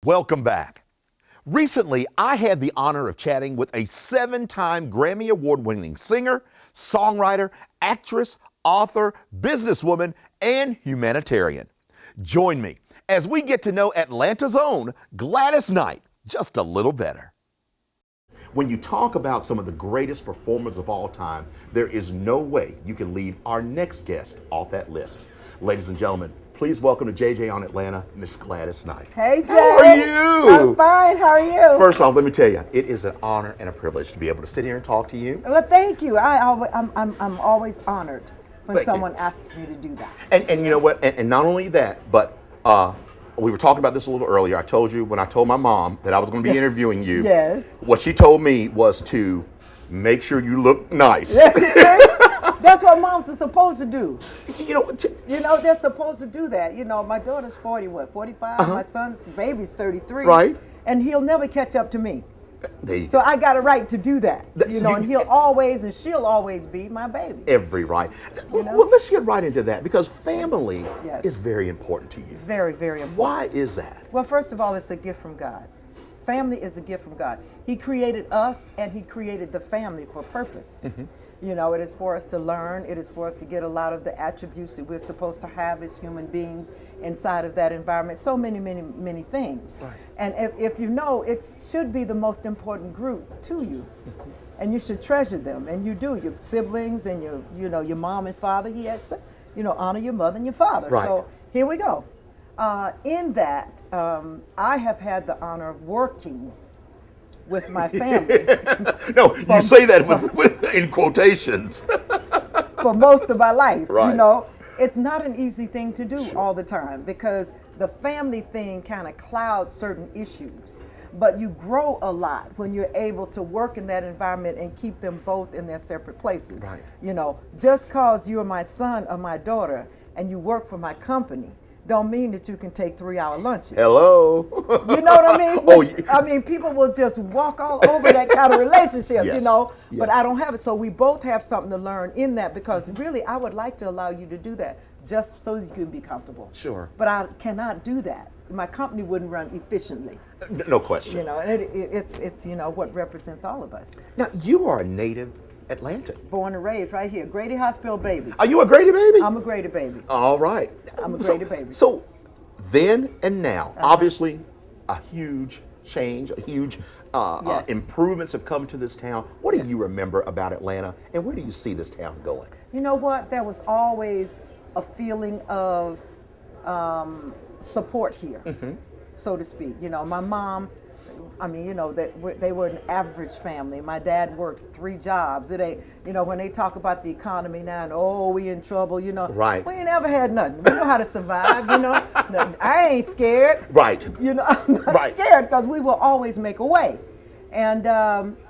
Welcome back. Recently, I had the honor of chatting with a 7-time Grammy Award-winning singer, songwriter, actress, author, businesswoman, and humanitarian. Join me as we get to know Atlanta's own Glayds Knight just a little better. When you talk about some of the greatest performers of all time, there is no way you can leave our next guest off that list. Ladies and gentlemen, please welcome to JJ on Atlanta, Miss Glayds Knight. Hey, Jay. How are you? I'm fine. How are you? First off, let me tell you, it is an honor and a privilege to be able to sit here and talk to you. Well, thank you. I'm always honored when Thank someone you. asks me to do that. And you know what? And not only that, but we were talking about this a little earlier. I told you when I told my mom that I was going to be interviewing you. Yes. What she told me was to make sure you look nice. That's what moms are supposed to do. You know, They're supposed to do that. My daughter's 45? My son's baby's 33. Right. And he'll never catch up to me. there you So go. I got a right to do that. And she'll always be my baby. Every right. You know? Well, let's get right into that because family Yes. is very important to you. Very, very important. Why is that? Well, first of all, it's a gift from God. Family is a gift from God. He created us and He created the family for purpose. It is for us to learn. It is for us to get a lot of the attributes that we're supposed to have as human beings inside of that environment. So many, many, many things. Right. And if you know, it should be the most important group to you. And you should treasure them. And you do. Your siblings and your mom and father. Yes, honor your mother and your father. Right. So here we go. In that, I have had the honor of working with my family. No, you say that with in quotations. For most of my life. Right. It's not an easy thing to do all the time because the family thing kind of clouds certain issues. But you grow a lot when you're able to work in that environment and keep them both in their separate places. Right. Just cause you're my son or my daughter and you work for my company don't mean that you can take 3-hour lunches. Hello. You know what I mean? Oh, I mean, people will just walk all over that kind of relationship, Yes. but Yes. I don't have it. So we both have something to learn in that because really I would like to allow you to do that just so that you can be comfortable. Sure. But I cannot do that. My company wouldn't run efficiently. No question. And it's what represents all of us. Now, you are a native Atlantan. Born and raised right here. Grady Hospital baby. Are you a Grady baby? I'm a Grady baby. All right. I'm a Grady baby. So then and now, obviously, a huge change, a huge Yes. improvements have come to this town. What do you remember about Atlanta, and where do you see this town going? You know what? There was always a feeling of support here, so to speak. My mom, they were an average family. My dad worked 3 jobs. It ain't, when they talk about the economy now and, we in trouble, Right. We ain't never had nothing. We know how to survive, I ain't scared. Right. I'm not Right. scared because we will always make a way. And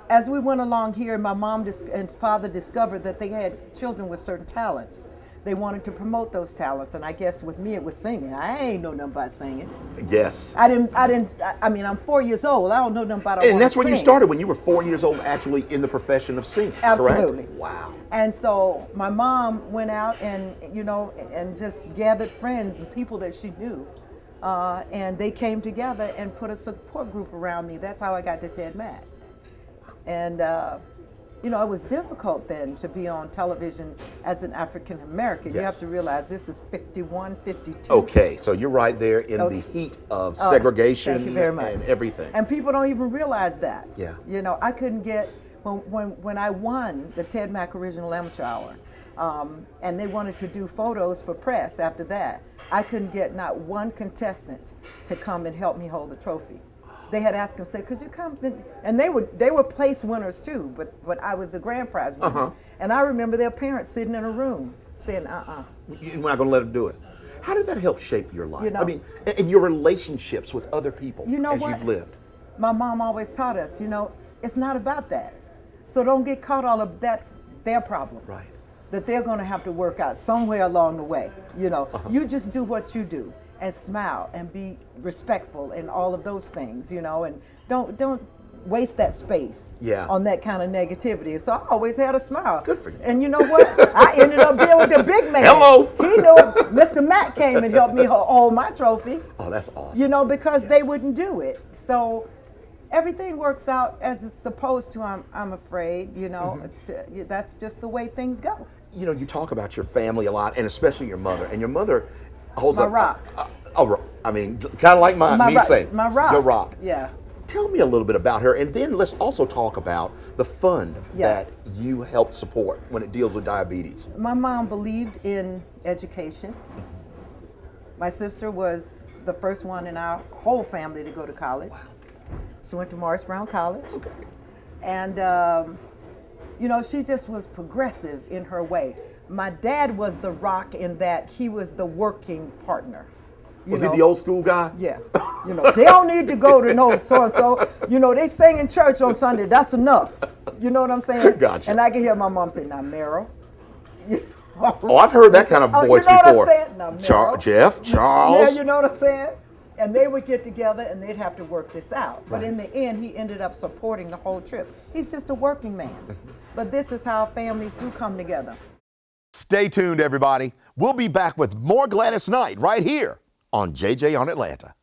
as we went along here, my mom and father discovered that they had children with certain talents. They wanted to promote those talents, and I guess with me it was singing. I ain't know nothing about singing. Yes. I'm 4 years old. I don't know nothing about it. And that's when you started, when you were 4 years old, actually in the profession of singing. Absolutely. Correct? Wow. And so my mom went out and, and just gathered friends and people that she knew. And they came together and put a support group around me. That's how I got to Ted Maxx. And, it was difficult then to be on television as an African American. Yes. You have to realize this is 51, 52. Okay, so you're right there in the heat of segregation Thank you very much. and everything. And people don't even realize that. Yeah. I couldn't get, when I won the Ted Mack Original Amateur Hour, and they wanted to do photos for press after that, I couldn't get not one contestant to come and help me hold the trophy. They had asked him, say, could you come? And they were place winners too, but I was the grand prize winner. And I remember their parents sitting in a room saying, You're not going to let them do it. How did that help shape your life? You know- I mean, and your relationships with other people You know as what? you've lived. My mom always taught us, it's not about that. So don't get caught all of that's their problem. Right. That they're going to have to work out somewhere along the way. You just do what you do and smile and be respectful and all of those things, and don't waste that space Yeah. on that kind of negativity. So I always had a smile. Good for you. And you know what? I ended up being with the big man. Hello. He knew Mr. Matt came and helped me hold my trophy. Oh, that's awesome. You know, because they wouldn't do it. So everything works out as it's supposed to, I'm afraid, you know. That's just the way things go. You know, you talk about your family a lot, and especially your mother. And your mother holds My up. rock. I mean, kind of like me saying. My rock. Your rock. Yeah. Tell me a little bit about her, and then let's also talk about the fund that you helped support when it deals with diabetes. My mom believed in education. My sister was the first one in our whole family to go to college. Wow. She went to Morris Brown College. Okay. And, you know, she just was progressive in her way. My dad was the rock in that he was the working partner. Was he the old school guy? Yeah. You know, they don't need to go to no so-and-so. You know, they sing in church on Sunday. That's enough. You know what I'm saying? Gotcha. And I can hear my mom say, now, Meryl. Oh, I've heard that kind of voice you know before. What I'm saying? Now, Meryl. Jeff, Charles. Yeah, you know what I'm saying? And they would get together and they'd have to work this out. But in the end, he ended up supporting the whole trip. He's just a working man. But this is how families do come together. Stay tuned, everybody. We'll be back with more Gladys Knight right here on JJ on Atlanta.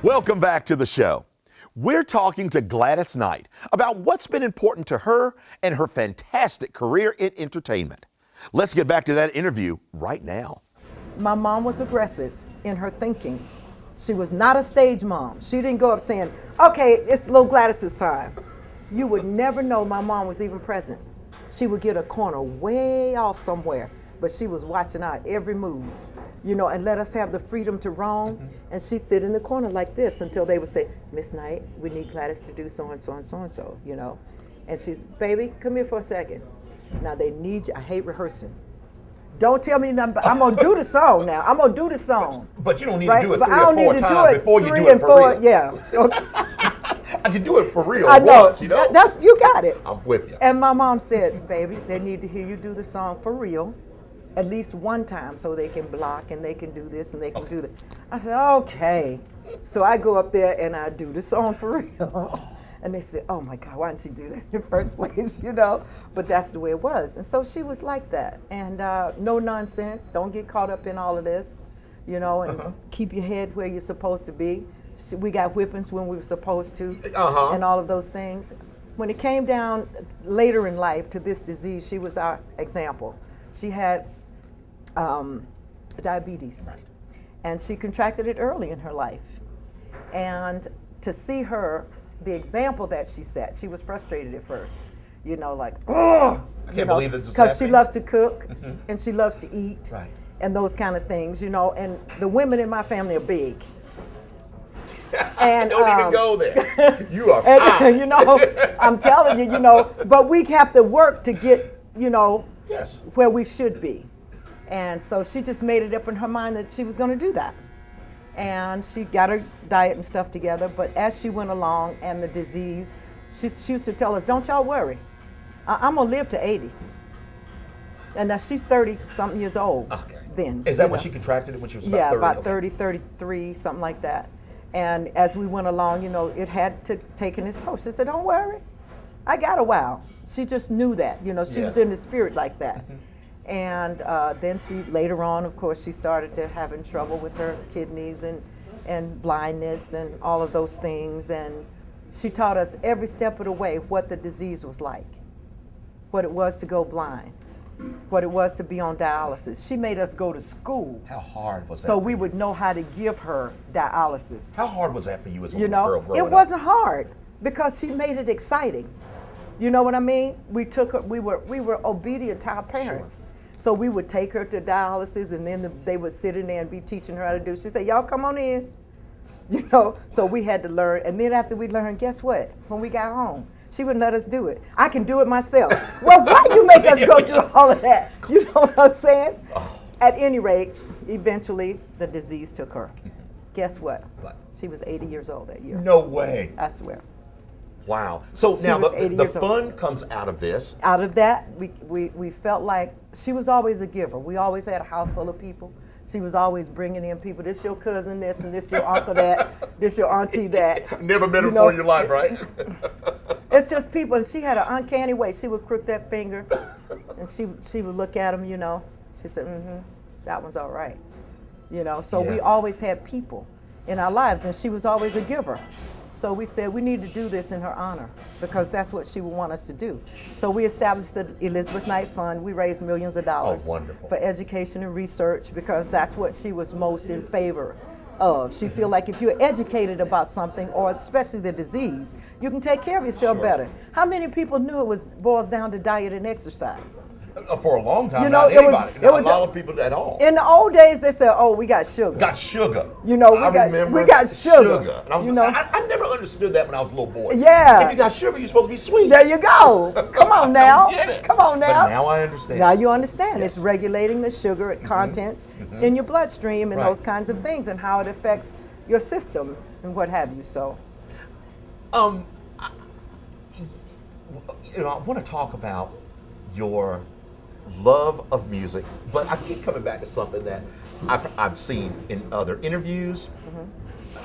Welcome back to the show. We're talking to Gladys Knight about what's been important to her and her fantastic career in entertainment. Let's get back to that interview right now. My mom was aggressive in her thinking. She was not a stage mom. She didn't go up saying, okay, it's little Gladys's time. You would never know my mom was even present. She would get a corner way off somewhere, but she was watching our every move, you know, and let us have the freedom to roam. And she'd sit in the corner like this until they would say, Miss Knight, we need Gladys to do so-and-so and so-and-so, you know. And she's, baby, come here for a second. Now they need you. I hate rehearsing. Don't tell me nothing, but I'm gonna do the song now. I'm gonna do the song. But you don't need right? to do it but 3 I or don't 4 need to times do it before you 3 do it and for 4, real. yeah. Okay. I can do it for real I know. once, you know. That's, you got it. I'm with you. And my mom said, baby, they need to hear you do the song for real at least one time so they can block and they can do this and they can do that. I said, okay. So I go up there and I do the song for real. And they said, oh my God, why didn't she do that in the first place, you know? But that's the way it was. And so she was like that. And no nonsense, don't get caught up in all of this, you know, and keep your head where you're supposed to be. We got whippings when we were supposed to, and all of those things. When it came down later in life to this disease, she was our example. She had diabetes, and she contracted it early in her life. And to see her, the example that she set, she was frustrated at first, you know, like, oh, I can't believe this is because she happening. loves to cook and she loves to eat, Right. and those kind of things, you know. And the women in my family are big. And Don't even go there. You are and, you know, I'm telling you, you know, but we have to work to get, you know, Yes. where we should be. And so she just made it up in her mind that she was going to do that. And she got her diet and stuff together. But as she went along and the disease, she used to tell us, don't y'all worry. I'm going to live to 80. And now she's 30-something years old then. Is that you when know. she contracted it, when she was about Yeah, 30? about Okay. 30, 33, something like that. And as we went along, you know, it had taken its toll. She said, don't worry, I got a while. She just knew that, you know, she was Yes. in the spirit like that. And then she, later on, of course, she started to having trouble with her kidneys and blindness and all of those things. And she taught us every step of the way what the disease was like, what it was to go blind, what it was to be on dialysis. She made us go to school How hard was that? so for we you? would know how to give her dialysis. How hard was that for you as a You little know, girl growing it up? wasn't hard because she made it exciting. You know what I mean? We took her. We were obedient to our parents, so we would take her to dialysis, and then they would sit in there and be teaching her how to do. She said, "Y'all come on in," you know. So we had to learn, and then after we learned, guess what? When we got home, she wouldn't let us do it. I can do it myself. Well, why you make us go do all of that? You know what I'm saying? At any rate, eventually the disease took her. Guess what? What? She was 80 years old that year. No way. I swear. Wow. So She now was the 80 years old. fun comes out of this. Out of that, we felt like she was always a giver. We always had a house full of people. She was always bringing in people. This your cousin this, and this your uncle that, this your auntie that. Never met her before in your life, right? It's just people, and she had an uncanny way. She would crook that finger, and she would look at him, you know. She said, that one's all right. You know, so we always had people in our lives, and she was always a giver. So we said we need to do this in her honor because that's what she would want us to do. So we established the Elizabeth Knight Fund. We raised millions of dollars wonderful. for education and research because that's what she was most in favor of. She feel like if you're educated about something, or especially the disease, you can take care of yourself better. How many people knew it boils down to diet and exercise? For a long time, You know, not it anybody. was- Not it was a lot of people at all. In the old days, they said, "Oh, we got sugar." Got sugar. You know, we I got- remember we got sugar. And I was, You know? I never understood that when I was a little boy. Yeah. If you got sugar, you're supposed to be sweet. There you go. Come on now. Get it. Come on now. But now I understand. Now you understand. Yes. It's regulating the sugar contents in your bloodstream and Right. those kinds of things, and how it affects your system and what have you. So, You know, I want to talk about your love of music, but I keep coming back to something that I've seen in other interviews.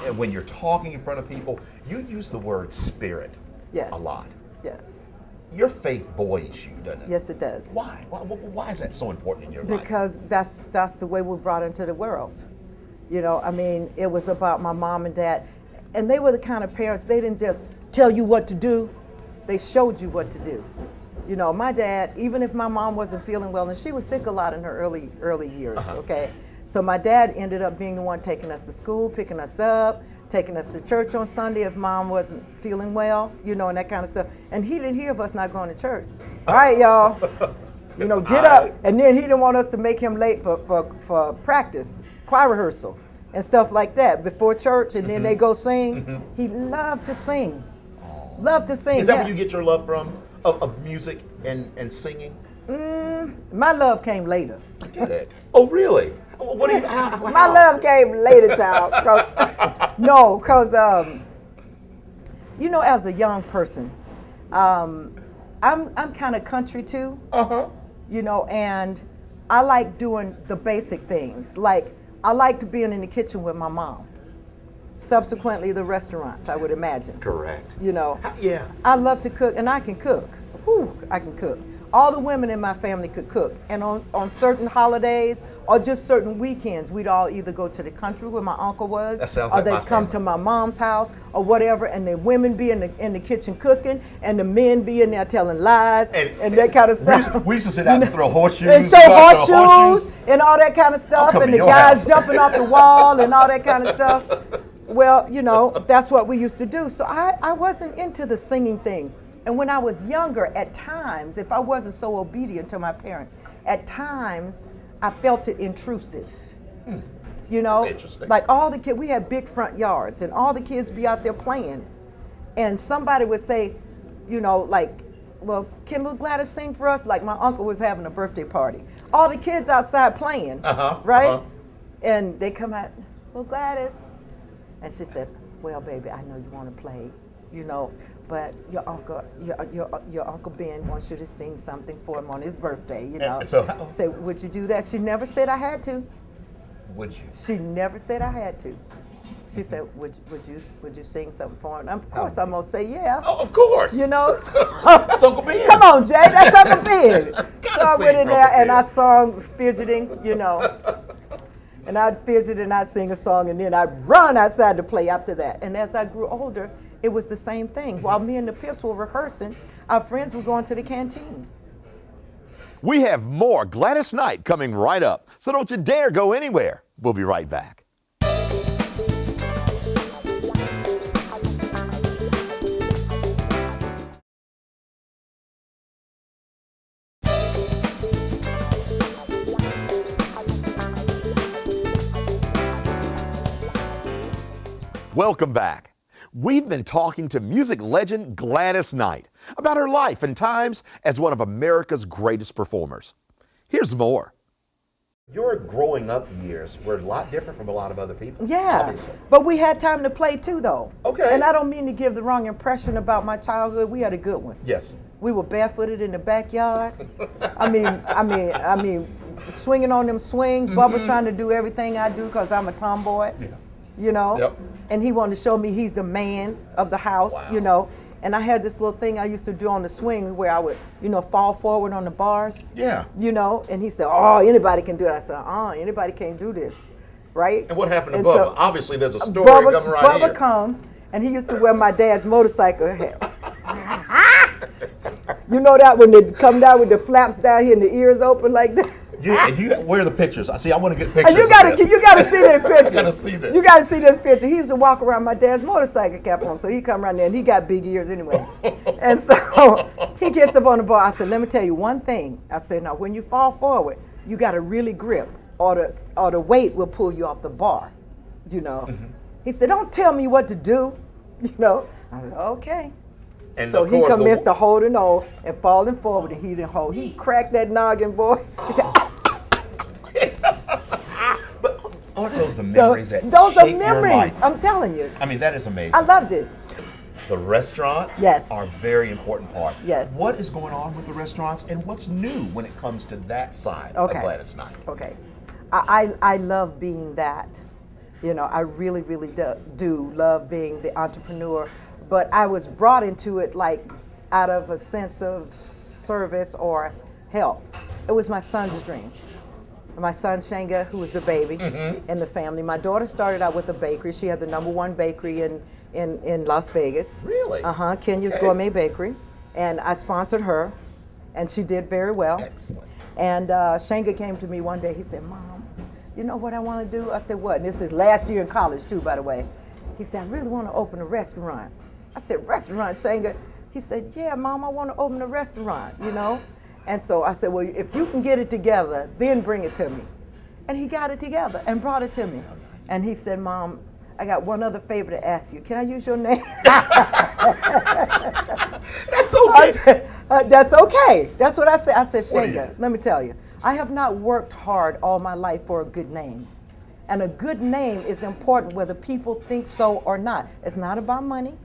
And when you're talking in front of people, you use the word spirit yes. a lot. Yes. Your faith buoys you, doesn't it? Yes, it does. Why? Why is that so important in your life? Because that's the way we're brought into the world. You know, I mean, it was about my mom and dad, and they were the kind of parents, they didn't just tell you what to do, they showed you what to do. You know, my dad, even if my mom wasn't feeling well, and she was sick a lot in her early years, okay? So my dad ended up being the one taking us to school, picking us up, taking us to church on Sunday if mom wasn't feeling well, you know, and that kind of stuff. And he didn't hear of us not going to church. All right, y'all, you know, get up. And then he didn't want us to make him late for practice, choir rehearsal, and stuff like that before church, and then they go sing. He loved to sing. Loved to sing. Is that where you get your love from, of music and singing? My love came later. Get it? Oh, really? What do you? My love came later, child. Because you know, as a young person, I'm kind of country too. You know, and I like doing the basic things. Like I liked being in the kitchen with my mom. Subsequently, the restaurants, I would imagine. Correct. You know. Yeah. I love to cook, and I can cook. Whew, I can cook. All the women in my family could cook. And on certain holidays or just certain weekends, we'd all either go to the country where my uncle was, That sounds or like they'd my come family. to my mom's house or whatever, and the women be in the kitchen cooking, and the men be in there telling lies and that kind of stuff. We used to sit out and throw horseshoes. And show horseshoes and all that kind of stuff, come and to the your guys house. jumping off the wall and all that kind of stuff. Well, you know, that's what we used to do. So I wasn't into the singing thing. And when I was younger, at times, if I wasn't so obedient to my parents, at times I felt it intrusive. You know, That's interesting. like all the kids, we had big front yards, and all the kids be out there playing. And somebody would say, you know, like, well, can little Gladys sing for us? Like my uncle was having a birthday party. All the kids outside playing, right? And they come out, well, Gladys. And she said, well, baby, I know you want to play, you know, but your Uncle Ben wants you to sing something for him on his birthday, you know. And so Say, would you do that? She never said I had to. Would you? She never said I had to. She said, would you sing something for him? Of course, I'm gonna say yeah. Oh, of course. You know. That's Uncle Ben. Come on, Jay, that's Uncle Ben. So I went sing in for there Uncle and Ben. I sung fidgeting, you know. And I'd fidget and I'd sing a song, and then I'd run outside to play after that. And as I grew older, it was the same thing. While me and the Pips were rehearsing, our friends were going to the canteen. We have more Gladys Knight coming right up, so don't you dare go anywhere. We'll be right back. Welcome back. We've been talking to music legend Gladys Knight about her life and times as one of America's greatest performers. Here's more. Your growing up years were a lot different from a lot of other people. Yeah, Obviously. but we had time to play too, though. Okay. And I don't mean to give the wrong impression about my childhood. We had a good one. Yes. We were barefooted in the backyard. I mean, swinging on them swings. Bubba trying to do everything I do because I'm a tomboy. Yeah. You know. Yep. And he wanted to show me he's the man of the house. Wow. You know. And I had this little thing I used to do on the swing where I would, fall forward on the bars. Yeah. And he said, "Oh, anybody can do it." I said, anybody can't do this, right? And what happened to And Bubba? so, Obviously, there's a story coming right here. Bubba comes, and he used to wear my dad's motorcycle hat. You know that when they come down with the flaps down here and the ears open like that? Where are the pictures? I want to get pictures. And you gotta see that picture. Gotta see this. You gotta see this picture. He used to walk around my dad's motorcycle cap on, so he come around there and he got big ears anyway. And so he gets up on the bar. I said, "Let me tell you one thing." I said, "Now when you fall forward, you gotta really grip, or the weight will pull you off the bar." He said, "Don't tell me what to do." I said, "Okay." And so of he course, commenced to holding on and falling forward, and he didn't hold. He cracked that noggin, boy. He said, but aren't those the memories that those are shape your memories. life? I'm telling you. I mean, that is amazing. I loved it. The restaurants Yes. are a very important part. Yes. What is going on with the restaurants, and what's new when it comes to that side Okay. of Glayds Knight? Okay. I love being that. I really, really do love being the entrepreneur. But I was brought into it like out of a sense of service or help. It was my son's dream. My son Shanga, who was the baby in the family. My daughter started out with a bakery. She had the #1 bakery in Las Vegas. Really? Kenya's Okay. Gourmet Bakery. And I sponsored her, and she did very well. Excellent. And Shanga came to me one day. He said, "Mom, you know what I want to do?" I said, "What?" And this is last year in college too, by the way. He said, "I really want to open a restaurant." I said, "Restaurant, Shanga?" He said, "Yeah, Mom, I want to open a restaurant, And so I said, "Well, if you can get it together, then bring it to me." And he got it together and brought it to me. And he said, "Mom, I got one other favor to ask you. Can I use your name?" That's okay. I said, "That's okay." That's what I said. I said, What do you- "Shanga, let me tell you, I have not worked hard all my life for a good name. And a good name is important whether people think so or not. It's not about money.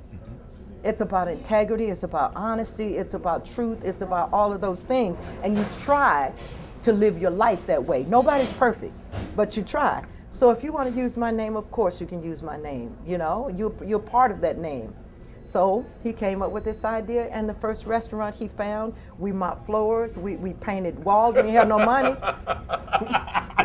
It's about integrity, it's about honesty, it's about truth, it's about all of those things. And you try to live your life that way. Nobody's perfect, but you try. So if you want to use my name, of course you can use my name. You're part of that name." So he came up with this idea, and the first restaurant he found, we mopped floors, we painted walls. We didn't have no money.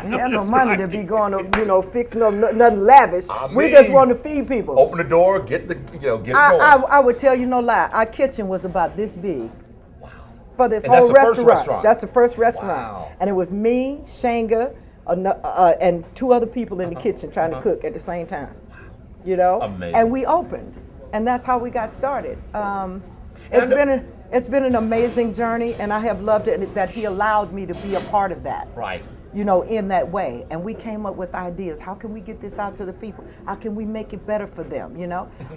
We had no money to be going to, fixing up nothing lavish. We just wanted to feed people. Open the door, get it going. I would tell you no lie. Our kitchen was about this big. Wow. For this And whole that's the first restaurant. restaurant? That's the first restaurant. Wow. And it was me, Shanga, and 2 other people in the kitchen trying to cook at the same time. Amazing. And we opened, and that's how we got started. It's been an amazing journey, and I have loved it that he allowed me to be a part of that. Right. In that way. And we came up with ideas. How can we get this out to the people? How can we make it better for them,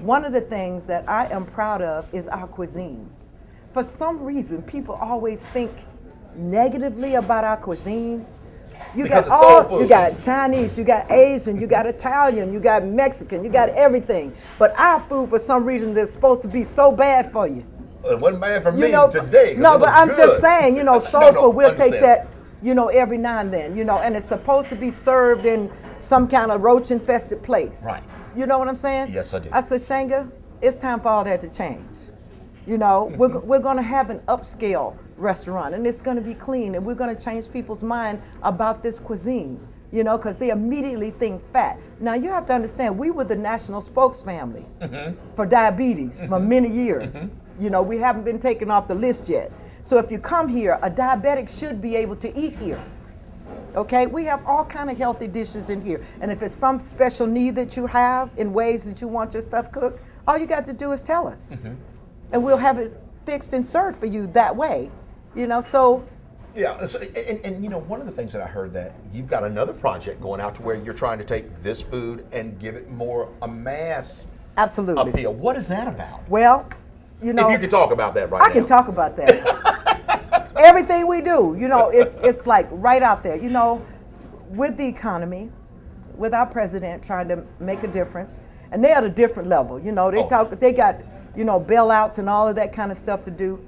One of the things that I am proud of is our cuisine. For some reason, people always think negatively about our cuisine. You got Chinese, you got Asian, you got Italian, you got Mexican, you got everything. But our food, for some reason, is supposed to be so bad for you. It wasn't bad for me today. No, but I'm just saying, soul food, we'll understand. take that, every now and then, and it's supposed to be served in some kind of roach-infested place. Right. You know what I'm saying? Yes, I do. I said, "Shanga, it's time for all that to change. We're going to have an upscale restaurant, and it's going to be clean, and we're going to change people's mind about this cuisine, because they immediately think fat." Now, you have to understand, we were the national spokes family for diabetes for many years. We haven't been taken off the list yet. So if you come here, a diabetic should be able to eat here. Okay, we have all kind of healthy dishes in here. And if it's some special need that you have in ways that you want your stuff cooked, all you got to do is tell us. And we'll have it fixed and served for you that way. So. Yeah, and one of the things that I heard that you've got another project going out to where you're trying to take this food and give it more a mass Absolutely. appeal. What is that about? Well, If you can talk about that right now. I can talk about that. Everything we do, it's like right out there. with the economy, with our president trying to make a difference, and they're at a different level. You know, they got, you know, bailouts and all of that kind of stuff to do.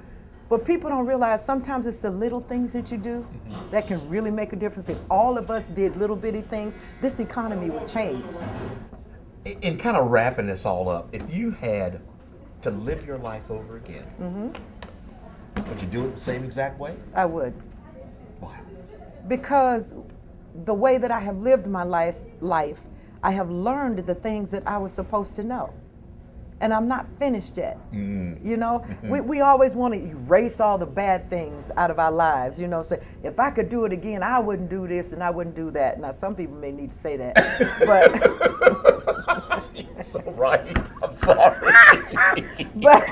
But people don't realize sometimes it's the little things that you do that can really make a difference. If all of us did little bitty things, this economy would change. In kind of wrapping this all up, if you had to live your life over again, would you do it the same exact way? I would. Why? Because the way that I have lived my life, I have learned the things that I was supposed to know. And I'm not finished yet. You know, we always want to erase all the bad things out of our lives. You know, say, if I could do it again, I wouldn't do this and I wouldn't do that. Now, some people may need to say that, but You're so right. I'm sorry. but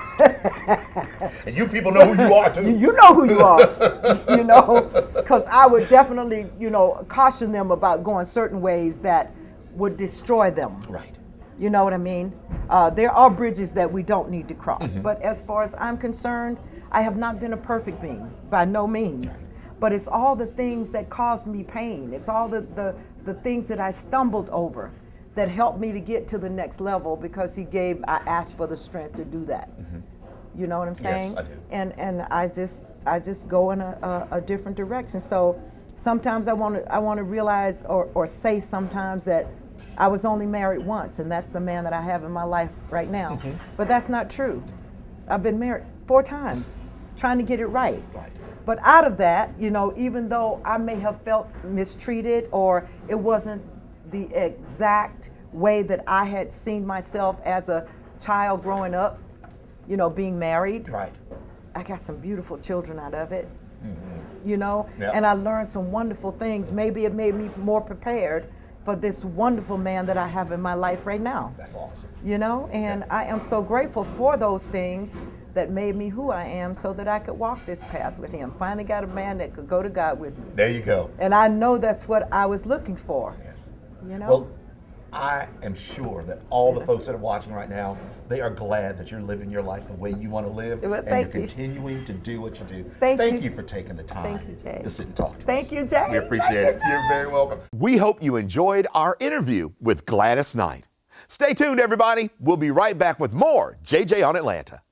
And you people know who you are too. you know who you are. You know, because I would definitely, you know, caution them about going certain ways that would destroy them. Right. You know what I mean? There are bridges that we don't need to cross. But as far as I'm concerned, I have not been a perfect being, by no means. But it's all the things that caused me pain. It's all the things that I stumbled over that helped me to get to the next level, because I asked for the strength to do that. You know what I'm saying? Yes, I do. And I just go in a different direction. So sometimes I want to realize or say sometimes that I was only married once, and that's the man that I have in my life right now. But that's not true. I've been married 4 times, trying to get it right. But out of that, you know, even though I may have felt mistreated or it wasn't the exact way that I had seen myself as a child growing up, you know, being married, I got some beautiful children out of it, you know, and I learned some wonderful things. Maybe it made me more prepared for this wonderful man that I have in my life right now. That's awesome. You know, and I am so grateful for those things that made me who I am, so that I could walk this path with him. Finally got a man that could go to God with me. There you go. And I know that's what I was looking for. Yes. You know? Well, I am sure that all the folks that are watching right now, they are glad that you're living your life the way you want to live, Well, and thank you're you. continuing to do what you do. Thank you for taking the time Thank you, Jay. to sit and talk to us. Thank you, Jay. We appreciate Thank it. you, Jay. You're very welcome. We hope you enjoyed our interview with Glayds Knight. Stay tuned, everybody. We'll be right back with more JJ on Atlanta.